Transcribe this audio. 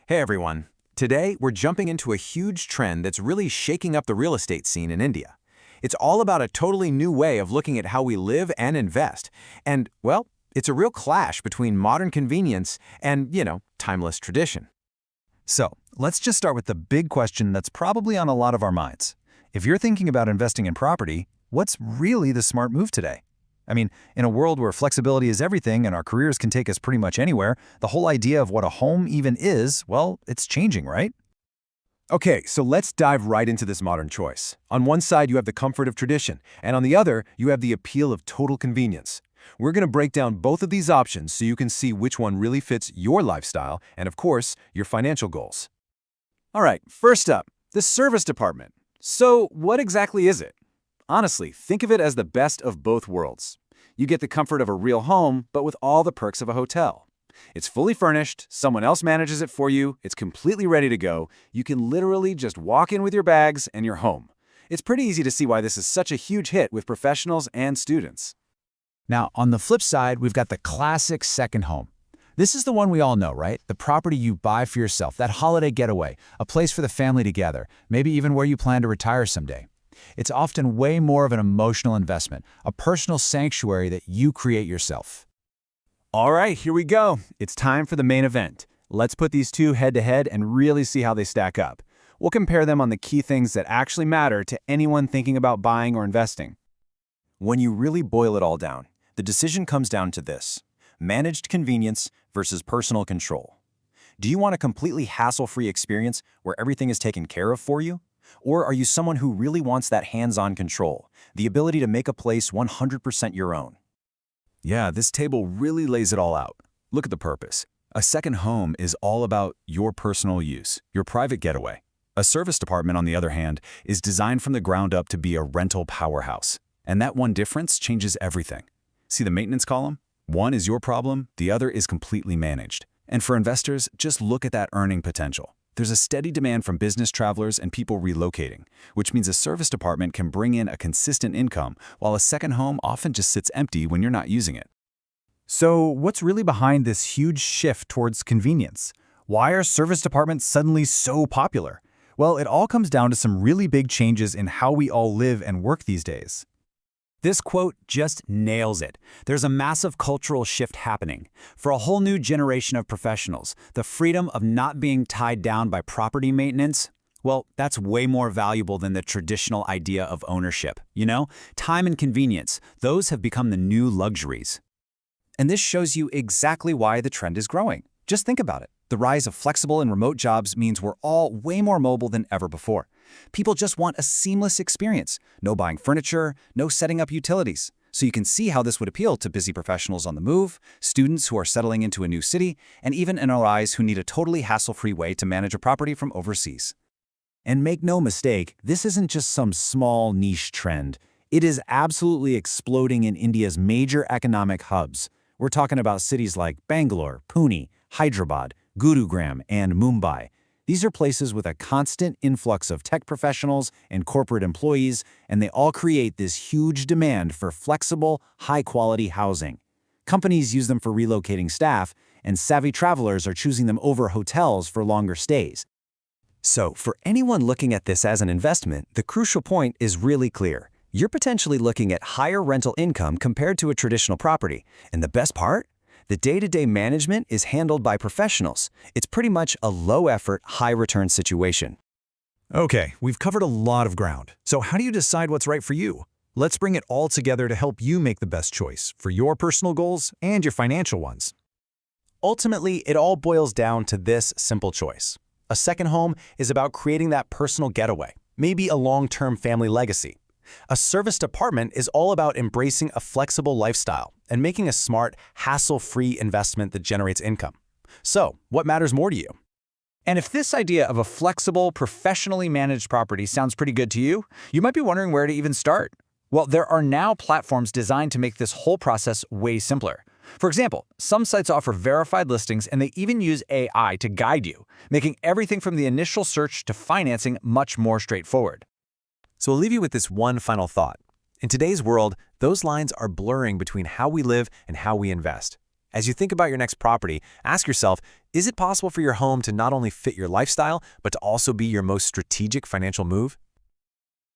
Hey everyone. Today, we're jumping into a huge trend that's really shaking up the real estate scene in India. It's all about a totally new way of looking at how we live and invest. And, well, it's a real clash between modern convenience and, timeless tradition. So, let's just start with the big question that's probably on a lot of our minds. If you're thinking about investing in property, what's really the smart move today? I mean, in a world where flexibility is everything and our careers can take us pretty much anywhere, the whole idea of what a home even is, well, it's changing, right? Okay, so let's dive right into this modern choice. On one side, you have the comfort of tradition, and on the other, you have the appeal of total convenience. We're going to break down both of these options so you can see which one really fits your lifestyle and, of course, your financial goals. All right, first up, the service department. So, what exactly is it? Honestly, think of it as the best of both worlds. You get the comfort of a real home, but with all the perks of a hotel. It's fully furnished, someone else manages it for you, it's completely ready to go. You can literally just walk in with your bags and you're home. It's pretty easy to see why this is such a huge hit with professionals and students. Now, on the flip side, we've got the classic second home. This is the one we all know, right? The property you buy for yourself, that holiday getaway, a place for the family to gather, maybe even where you plan to retire someday. It's often way more of an emotional investment, a personal sanctuary that you create yourself. All right, here we go. It's time for the main event. Let's put these two head-to-head and really see how they stack up. We'll compare them on the key things that actually matter to anyone thinking about buying or investing. When you really boil it all down, the decision comes down to this: managed convenience versus personal control. Do you want a completely hassle-free experience where everything is taken care of for you? Or are you someone who really wants that hands-on control, the ability to make a place 100% your own? Yeah, this table really lays it all out. Look at the purpose. A second home is all about your personal use, your private getaway. A service department, on the other hand, is designed from the ground up to be a rental powerhouse. And that one difference changes everything. See the maintenance column? One is your problem, the other is completely managed. And for investors, just look at that earning potential. There's a steady demand from business travelers and people relocating, which means a service department can bring in a consistent income, while a second home often just sits empty when you're not using it. So, what's really behind this huge shift towards convenience? Why are service departments suddenly so popular? Well, it all comes down to some really big changes in how we all live and work these days. This quote just nails it. There's a massive cultural shift happening. For a whole new generation of professionals, the freedom of not being tied down by property maintenance, well, that's way more valuable than the traditional idea of ownership. Time and convenience, those have become the new luxuries. And this shows you exactly why the trend is growing. Just think about it. The rise of flexible and remote jobs means we're all way more mobile than ever before. People just want a seamless experience. No buying furniture, no setting up utilities. So you can see how this would appeal to busy professionals on the move, students who are settling into a new city, and even NRIs who need a totally hassle-free way to manage a property from overseas. And make no mistake, this isn't just some small niche trend. It is absolutely exploding in India's major economic hubs. We're talking about cities like Bangalore, Pune, Hyderabad, Gurugram, and Mumbai. These are places with a constant influx of tech professionals and corporate employees, and they all create this huge demand for flexible, high-quality housing. Companies use them for relocating staff, and savvy travelers are choosing them over hotels for longer stays. So, for anyone looking at this as an investment, the crucial point is really clear. You're potentially looking at higher rental income compared to a traditional property. And the best part? The day-to-day management is handled by professionals. It's pretty much a low-effort, high-return situation. Okay, we've covered a lot of ground. So how do you decide what's right for you? Let's bring it all together to help you make the best choice for your personal goals and your financial ones. Ultimately, it all boils down to this simple choice. A second home is about creating that personal getaway, maybe a long-term family legacy. A service department is all about embracing a flexible lifestyle and making a smart, hassle-free investment that generates income. So, what matters more to you? And if this idea of a flexible, professionally managed property sounds pretty good to you, you might be wondering where to even start. Well, there are now platforms designed to make this whole process way simpler. For example, some sites offer verified listings and they even use AI to guide you, making everything from the initial search to financing much more straightforward. So I'll leave you with this one final thought. In today's world, those lines are blurring between how we live and how we invest. As you think about your next property, ask yourself, is it possible for your home to not only fit your lifestyle, but to also be your most strategic financial move?